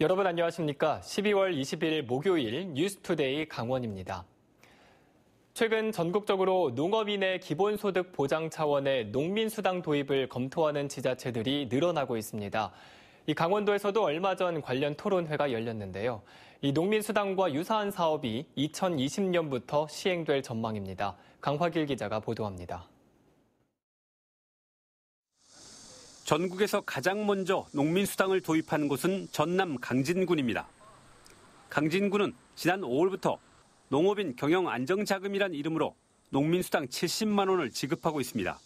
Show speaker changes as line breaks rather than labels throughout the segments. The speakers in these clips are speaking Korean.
여러분 안녕하십니까? 12월 20일 목요일 뉴스투데이 강원입니다. 최근 전국적으로 농업인의 기본소득 보장 차원의 농민수당 도입을 검토하는 지자체들이 늘어나고 있습니다. 이 강원도에서도 얼마 전 관련 토론회가 열렸는데요. 이 농민수당과 유사한 사업이 2020년부터 시행될 전망입니다. 강화길 기자가 보도합니다.
전국에서 가장 먼저 농민수당을 도입한 곳은 전남 강진군입니다. 강진군은 지난 5월부터 농업인 경영안정자금이란 이름으로 농민수당 70만 원을 지급하고 있습니다.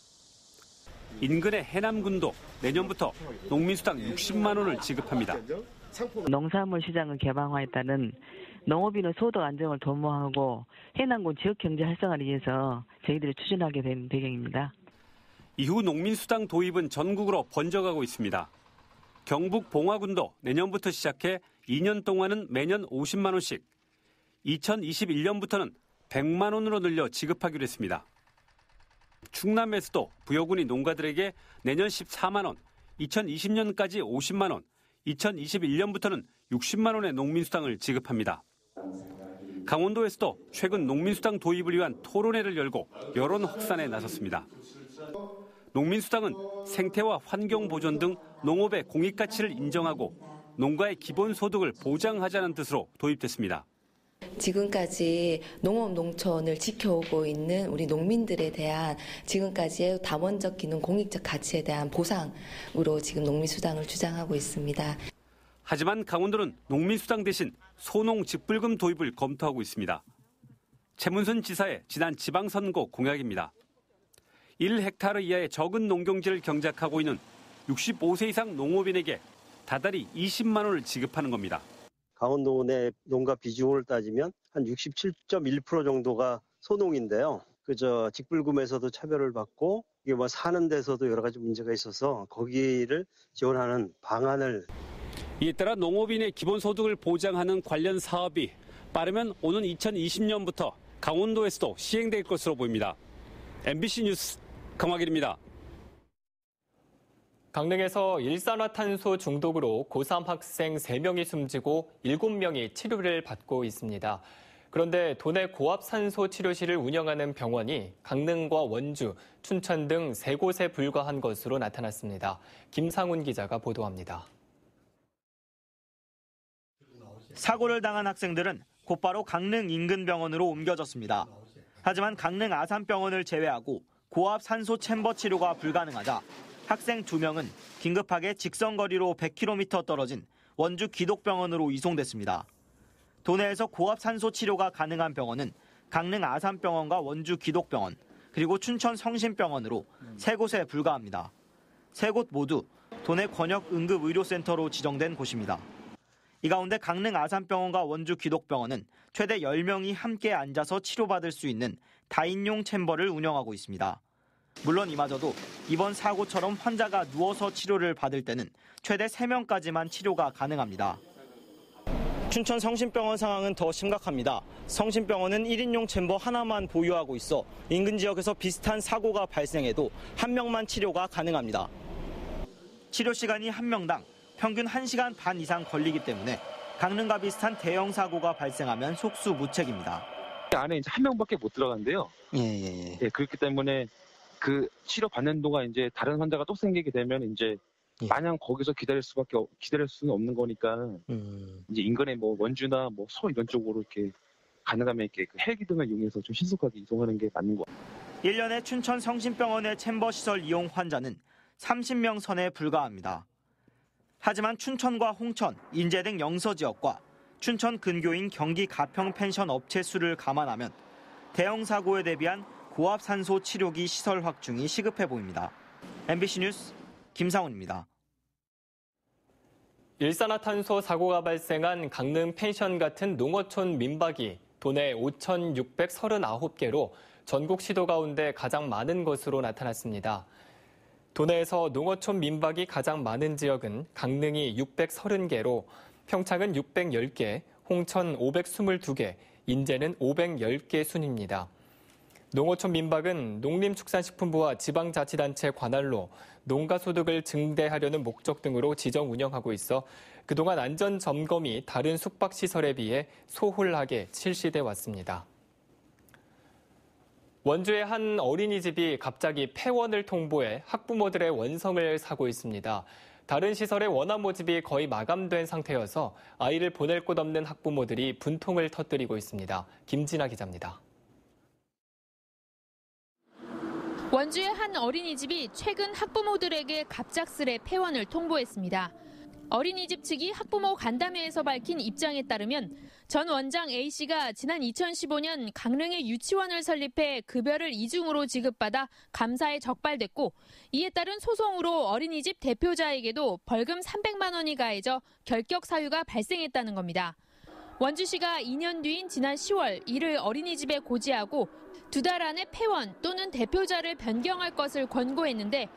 인근의 해남군도 내년부터 농민수당 60만 원을 지급합니다.
농산물 시장을 개방화에 따른 농업인의 소득 안정을 도모하고 해남군 지역경제 활성화를 위해서 저희들이 추진하게 된 배경입니다.
이후 농민수당 도입은 전국으로 번져가고 있습니다. 경북 봉화군도 내년부터 시작해 2년 동안은 매년 50만 원씩, 2021년부터는 100만 원으로 늘려 지급하기로 했습니다. 충남에서도 부여군이 농가들에게 내년 14만 원, 2020년까지 50만 원, 2021년부터는 60만 원의 농민수당을 지급합니다. 강원도에서도 최근 농민수당 도입을 위한 토론회를 열고 여론 확산에 나섰습니다. 농민수당은 생태와 환경 보존 등 농업의 공익가치를 인정하고 농가의 기본소득을 보장하자는 뜻으로 도입됐습니다.
지금까지 농업 농촌을 지켜오고 있는 우리 농민들에 대한 지금까지의 다원적 기능 공익적 가치에 대한 보상으로 지금 농민수당을 주장하고 있습니다.
하지만 강원도는 농민수당 대신 소농직불금 도입을 검토하고 있습니다. 최문순 지사의 지난 지방선거 공약입니다. 1헥타르 이하의 적은 농경지를 경작하고 있는 65세 이상 농업인에게 다달이 20만 원을 지급하는 겁니다.
강원도 내 농가 비중을 따지면 한 67.1% 정도가 소농인데요. 그저 직불금에서도 차별을 받고 이게 뭐 사는 데서도 여러 가지 문제가 있어서 거기를 지원하는 방안을.
이에 따라 농업인의 기본소득을 보장하는 관련 사업이 빠르면 오는 2020년부터 강원도에서도 시행될 것으로 보입니다. MBC 뉴스 강화길입니다.
강릉에서 일산화탄소 중독으로 고3 학생 3명이 숨지고 7명이 치료를 받고 있습니다. 그런데 도내 고압산소 치료실을 운영하는 병원이 강릉과 원주, 춘천 등 3곳에 불과한 것으로 나타났습니다. 김상훈 기자가 보도합니다.
사고를 당한 학생들은 곧바로 강릉 인근 병원으로 옮겨졌습니다. 하지만 강릉 아산병원을 제외하고 고압 산소 챔버 치료가 불가능하자 학생 2명은 긴급하게 직선거리로 100km 떨어진 원주 기독병원으로 이송됐습니다. 도내에서 고압 산소 치료가 가능한 병원은 강릉 아산병원과 원주 기독병원, 그리고 춘천 성심병원으로 3곳에 불과합니다. 3곳 모두 도내 권역 응급의료센터로 지정된 곳입니다. 이 가운데 강릉 아산병원과 원주 기독병원은 최대 10명이 함께 앉아서 치료받을 수 있는 다인용 챔버를 운영하고 있습니다. 물론 이마저도 이번 사고처럼 환자가 누워서 치료를 받을 때는 최대 3명까지만 치료가 가능합니다. 춘천 성심병원 상황은 더 심각합니다. 성심병원은 1인용 챔버 하나만 보유하고 있어 인근 지역에서 비슷한 사고가 발생해도 1명만 치료가 가능합니다. 치료 시간이 1명당 평균 1시간 반 이상 걸리기 때문에 강릉과 비슷한 대형 사고가 발생하면 속수무책입니다.
안에 이제 1명밖에 못 들어간대요. 예, 그렇기 때문에 그 치료 받는 동안 이제 다른 환자가 또 생기게 되면 이제 마냥 거기서 기다릴 수는 없는 거니까 이제 인근의 뭐 원주나 뭐 서 이런 쪽으로 이렇게 가능하면 이렇게 그 헬기 등을 이용해서 좀 신속하게 이송하는 게 맞는 거.
1년에 춘천 성심병원의 챔버 시설 이용 환자는 30명 선에 불과합니다. 하지만 춘천과 홍천, 인제 등 영서 지역과 춘천 근교인 경기 가평 펜션 업체 수를 감안하면 대형 사고에 대비한 고압 산소 치료기 시설 확충이 시급해 보입니다. MBC 뉴스 김상훈입니다.
일산화탄소 사고가 발생한 강릉 펜션 같은 농어촌 민박이 도내 5,639개로 전국 시도 가운데 가장 많은 것으로 나타났습니다. 도내에서 농어촌 민박이 가장 많은 지역은 강릉이 630개로 평창은 610개, 홍천 522개, 인제는 510개 순입니다. 농어촌 민박은 농림축산식품부와 지방자치단체 관할로 농가소득을 증대하려는 목적 등으로 지정 운영하고 있어 그동안 안전점검이 다른 숙박시설에 비해 소홀하게 실시돼 왔습니다. 원주의 한 어린이집이 갑자기 폐원을 통보해 학부모들의 원성을 사고 있습니다. 다른 시설의 원화 모집이 거의 마감된 상태여서 아이를 보낼 곳 없는 학부모들이 분통을 터뜨리고 있습니다. 김진아 기자입니다.
원주의 한 어린이집이 최근 학부모들에게 갑작스레 폐원을 통보했습니다. 어린이집 측이 학부모 간담회에서 밝힌 입장에 따르면 전 원장 A씨가 지난 2015년 강릉에 유치원을 설립해 급여를 이중으로 지급받아 감사에 적발됐고 이에 따른 소송으로 어린이집 대표자에게도 벌금 300만 원이 가해져 결격 사유가 발생했다는 겁니다. 원주시가 2년 뒤인 지난 10월 이를 어린이집에 고지하고 2달 안에 폐원 또는 대표자를 변경할 것을 권고했는데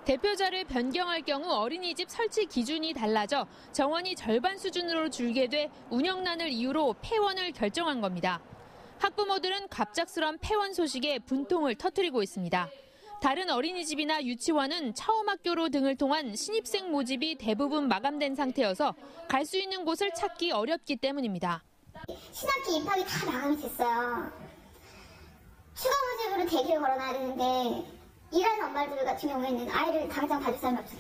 대표자를 변경할 경우 어린이집 설치 기준이 달라져 정원이 절반 수준으로 줄게 돼 운영난을 이유로 폐원을 결정한 겁니다. 학부모들은 갑작스런 폐원 소식에 분통을 터뜨리고 있습니다. 다른 어린이집이나 유치원은 처음학교로 등을 통한 신입생 모집이 대부분 마감된 상태여서 갈 수 있는 곳을 찾기 어렵기 때문입니다.
신학기 입학이 다 마감이 됐어요. 추가 모집으로 대기를 걸어놔야 되는데 일하는 엄마들 같은 경우에는 아이를 당장 받을 사람이 없어요.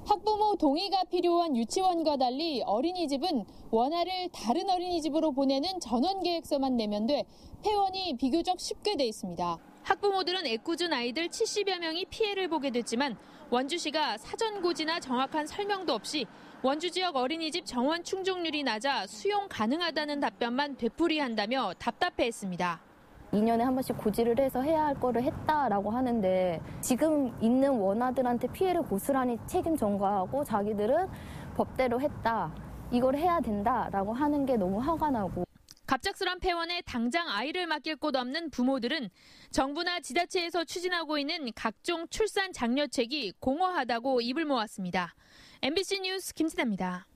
학부모 동의가 필요한 유치원과 달리 어린이집은 원화를 다른 어린이집으로 보내는 전원 계획서만 내면 돼 폐원이 비교적 쉽게 돼 있습니다. 학부모들은 애꿎은 아이들 70여 명이 피해를 보게 됐지만 원주시가 사전 고지나 정확한 설명도 없이 원주 지역 어린이집 정원 충족률이 낮아 수용 가능하다는 답변만 되풀이한다며 답답해했습니다.
2년에 한 번씩 고지를 해서 해야 할 거를 했다라고 하는데 지금 있는 원아들한테 피해를 고스란히 책임 전가하고 자기들은 법대로 했다. 이걸 해야 된다라고 하는 게 너무 화가 나고.
갑작스런 폐원에 당장 아이를 맡길 곳 없는 부모들은 정부나 지자체에서 추진하고 있는 각종 출산 장려책이 공허하다고 입을 모았습니다. MBC 뉴스 김진아입니다.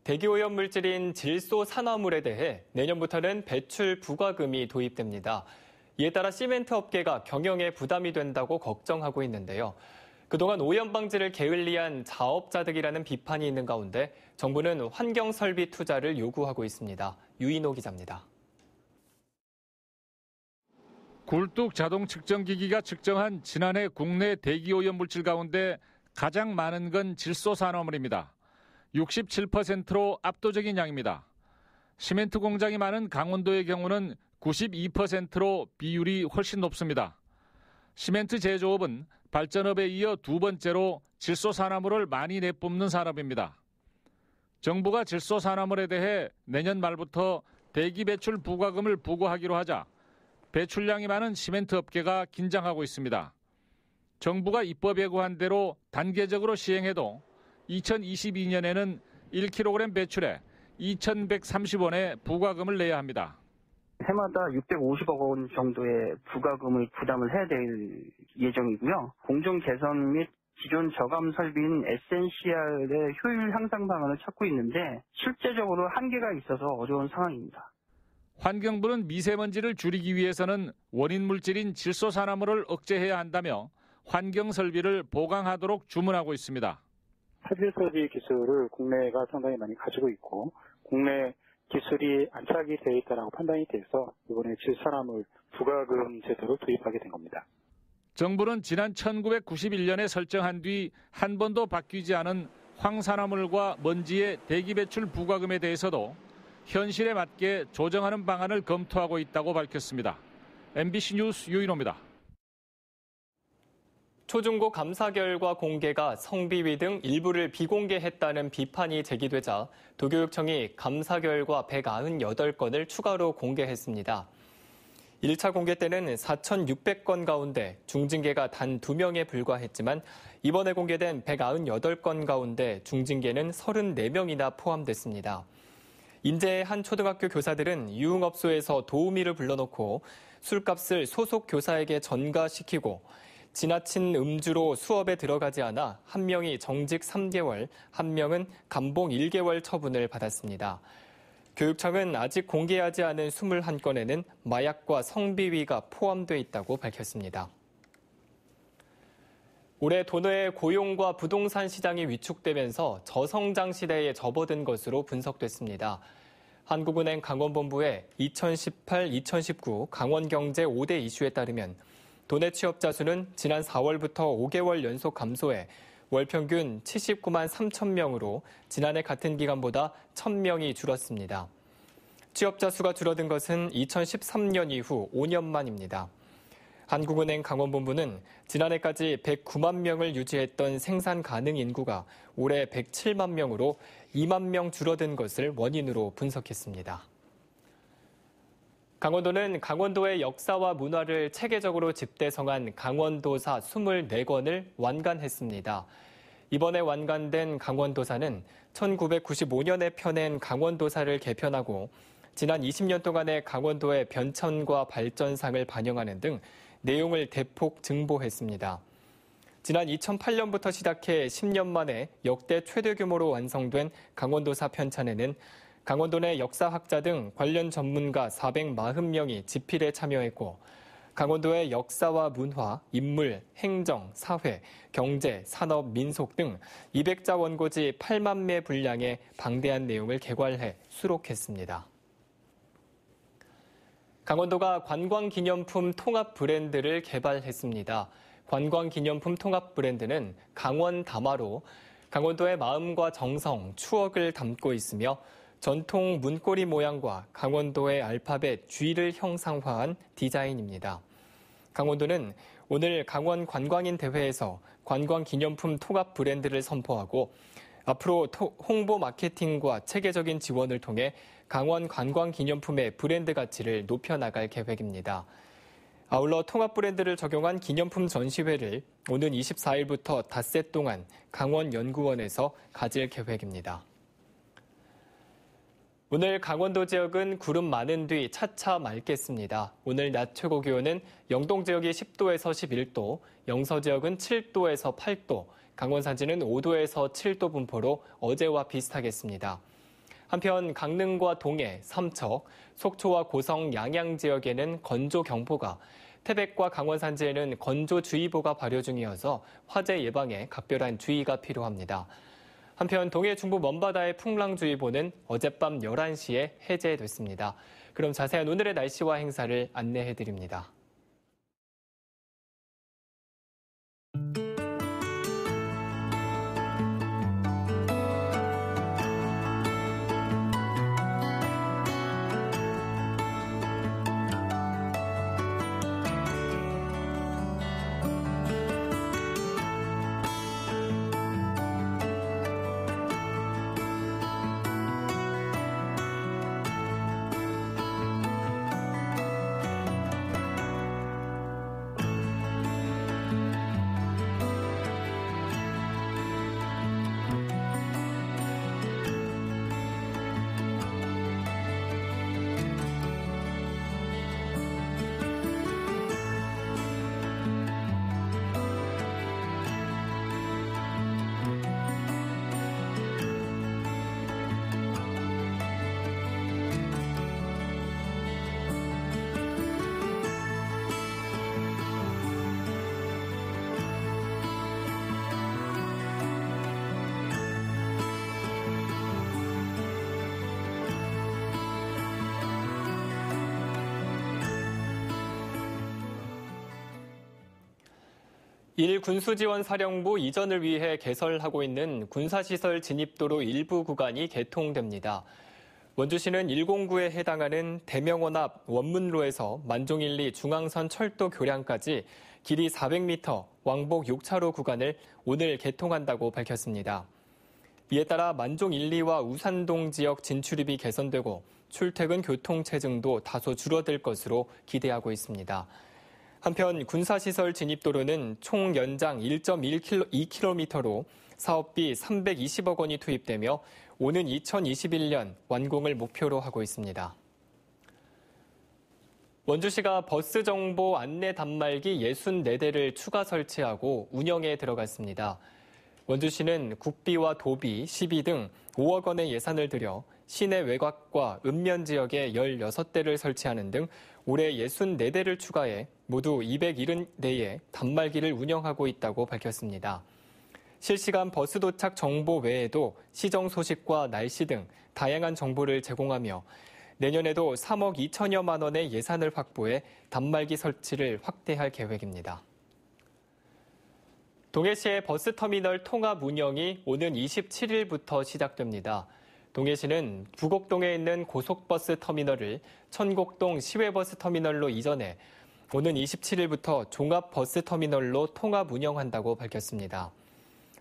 대기오염 물질인 질소산화물에 대해 내년부터는 배출 부과금이 도입됩니다. 이에 따라 시멘트 업계가 경영에 부담이 된다고 걱정하고 있는데요. 그동안 오염 방지를 게을리한 자업자득이라는 비판이 있는 가운데 정부는 환경 설비 투자를 요구하고 있습니다. 유인호 기자입니다.
굴뚝 자동 측정기기가 측정한 지난해 국내 대기오염 물질 가운데 가장 많은 건 질소산화물입니다. 67%로 압도적인 양입니다. 시멘트 공장이 많은 강원도의 경우는 92%로 비율이 훨씬 높습니다. 시멘트 제조업은 발전업에 이어 두 번째로 질소산화물을 많이 내뿜는 산업입니다. 정부가 질소산화물에 대해 내년 말부터 대기 배출 부과금을 부과하기로 하자 배출량이 많은 시멘트 업계가 긴장하고 있습니다. 정부가 입법 예고한 대로 단계적으로 시행해도 2022년에는 1kg 배출에 2,130원의 부과금을 내야 합니다.
해마다 650억 원 정도의 부과금을 부담을 해야 될 예정이고요. 공정 개선 및 기존 저감 설비인 에센시알의 효율 향상 방안을 찾고 있는데 실제적으로 한계가 있어서 어려운 상황입니다.
환경부는 미세먼지를 줄이기 위해서는 원인 물질인 질소산화물을 억제해야 한다며 환경 설비를 보강하도록 주문하고 있습니다.
파질 설비 기술을 국내가 상당히 많이 가지고 있고 국내 기술이 안착이 되어 있다고 판단이 돼서 이번에 질소산화물 부과금 제도를 도입하게 된 겁니다.
정부는 지난 1991년에 설정한 뒤 한 번도 바뀌지 않은 황산화물과 먼지의 대기 배출 부과금에 대해서도 현실에 맞게 조정하는 방안을 검토하고 있다고 밝혔습니다. MBC 뉴스 유인호입니다.
초중고 감사 결과 공개가 성비위 등 일부를 비공개했다는 비판이 제기되자 도교육청이 감사 결과 198건을 추가로 공개했습니다. 1차 공개 때는 4,600건 가운데 중징계가 단 2명에 불과했지만 이번에 공개된 198건 가운데 중징계는 34명이나 포함됐습니다. 인제의 한 초등학교 교사들은 유흥업소에서 도우미를 불러놓고 술값을 소속 교사에게 전가시키고 지나친 음주로 수업에 들어가지 않아 한 명이 정직 3개월, 한 명은 감봉 1개월 처분을 받았습니다. 교육청은 아직 공개하지 않은 21건에는 마약과 성비위가 포함돼 있다고 밝혔습니다. 올해 도내의 고용과 부동산 시장이 위축되면서 저성장 시대에 접어든 것으로 분석됐습니다. 한국은행 강원본부의 2018-2019 강원경제 5대 이슈에 따르면 도내 취업자 수는 지난 4월부터 5개월 연속 감소해 월 평균 79만 3천 명으로 지난해 같은 기간보다 1,000명이 줄었습니다. 취업자 수가 줄어든 것은 2013년 이후 5년 만입니다. 한국은행 강원본부는 지난해까지 109만 명을 유지했던 생산 가능 인구가 올해 107만 명으로 2만 명 줄어든 것을 원인으로 분석했습니다. 강원도는 강원도의 역사와 문화를 체계적으로 집대성한 강원도사 24권을 완간했습니다. 이번에 완간된 강원도사는 1995년에 펴낸 강원도사를 개편하고 지난 20년 동안의 강원도의 변천과 발전상을 반영하는 등 내용을 대폭 증보했습니다. 지난 2008년부터 시작해 10년 만에 역대 최대 규모로 완성된 강원도사 편찬에는 강원도 내 역사학자 등 관련 전문가 440명이 집필에 참여했고 강원도의 역사와 문화, 인물, 행정, 사회, 경제, 산업, 민속 등 200자 원고지 8만 매 분량의 방대한 내용을 개괄해 수록했습니다. 강원도가 관광기념품 통합 브랜드를 개발했습니다. 관광기념품 통합 브랜드는 강원다마로 강원도의 마음과 정성, 추억을 담고 있으며 전통 문고리 모양과 강원도의 알파벳 G를 형상화한 디자인입니다. 강원도는 오늘 강원 관광인 대회에서 관광기념품 통합 브랜드를 선포하고 앞으로 홍보 마케팅과 체계적인 지원을 통해 강원 관광기념품의 브랜드 가치를 높여나갈 계획입니다. 아울러 통합 브랜드를 적용한 기념품 전시회를 오는 24일부터 닷새 동안 강원연구원에서 가질 계획입니다. 오늘 강원도 지역은 구름 많은 뒤 차차 맑겠습니다. 오늘 낮 최고 기온은 영동 지역이 10도에서 11도, 영서 지역은 7도에서 8도, 강원 산지는 5도에서 7도 분포로 어제와 비슷하겠습니다. 한편 강릉과 동해, 삼척, 속초와 고성, 양양 지역에는 건조경보가, 태백과 강원 산지에는 건조주의보가 발효 중이어서 화재 예방에 각별한 주의가 필요합니다. 한편 동해 중부 먼바다의 풍랑주의보는 어젯밤 11시에 해제됐습니다. 그럼 자세한 오늘의 날씨와 행사를 안내해드립니다. 군수지원사령부 이전을 위해 개설하고 있는 군사시설 진입도로 일부 구간이 개통됩니다. 원주시는 109에 해당하는 대명원 앞 원문로에서 만종 1, 2 중앙선 철도 교량까지 길이 400m, 왕복 6차로 구간을 오늘 개통한다고 밝혔습니다. 이에 따라 만종 1, 2와 우산동 지역 진출입이 개선되고 출퇴근 교통체증도 다소 줄어들 것으로 기대하고 있습니다. 한편 군사시설 진입도로는 총 연장 1.2km로 사업비 320억 원이 투입되며 오는 2021년 완공을 목표로 하고 있습니다. 원주시가 버스 정보 안내 단말기 64대를 추가 설치하고 운영에 들어갔습니다. 원주시는 국비와 도비, 시비 등 5억 원의 예산을 들여 시내 외곽과 읍면 지역에 16대를 설치하는 등 올해 64대를 추가해 모두 270대의 단말기를 운영하고 있다고 밝혔습니다. 실시간 버스 도착 정보 외에도 시정 소식과 날씨 등 다양한 정보를 제공하며 내년에도 3억 2천여만 원의 예산을 확보해 단말기 설치를 확대할 계획입니다. 동해시의 버스터미널 통합 운영이 오는 27일부터 시작됩니다. 동해시는 부곡동에 있는 고속버스 터미널을 천곡동 시외버스 터미널로 이전해 오는 27일부터 종합버스 터미널로 통합 운영한다고 밝혔습니다.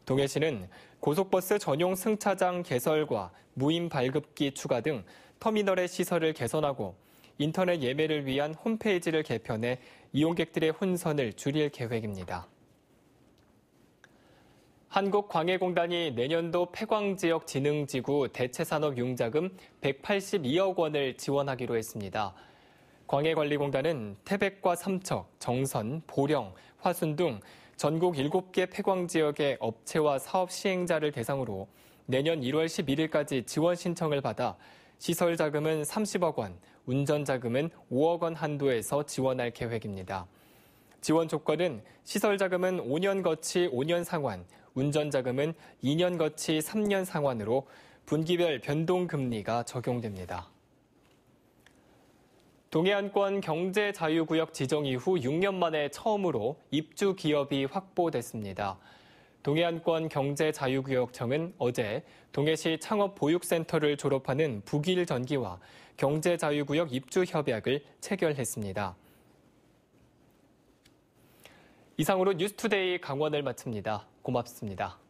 동해시는 고속버스 전용 승차장 개설과 무인 발급기 추가 등 터미널의 시설을 개선하고 인터넷 예매를 위한 홈페이지를 개편해 이용객들의 혼선을 줄일 계획입니다. 한국광해공단이 내년도 폐광지역진흥지구 대체산업융자금 182억 원을 지원하기로 했습니다. 광해관리공단은 태백과 삼척, 정선, 보령, 화순 등 전국 7개 폐광지역의 업체와 사업 시행자를 대상으로 내년 1월 11일까지 지원 신청을 받아 시설 자금은 30억 원, 운전 자금은 5억 원 한도에서 지원할 계획입니다. 지원 조건은 시설 자금은 5년 거치 5년 상환, 운전 자금은 2년 거치 3년 상환으로 분기별 변동금리가 적용됩니다. 동해안권 경제자유구역 지정 이후 6년 만에 처음으로 입주 기업이 확보됐습니다. 동해안권 경제자유구역청은 어제 동해시 창업보육센터를 졸업하는 북일전기와 경제자유구역 입주 협약을 체결했습니다. 이상으로 뉴스투데이 강원을 마칩니다. 고맙습니다.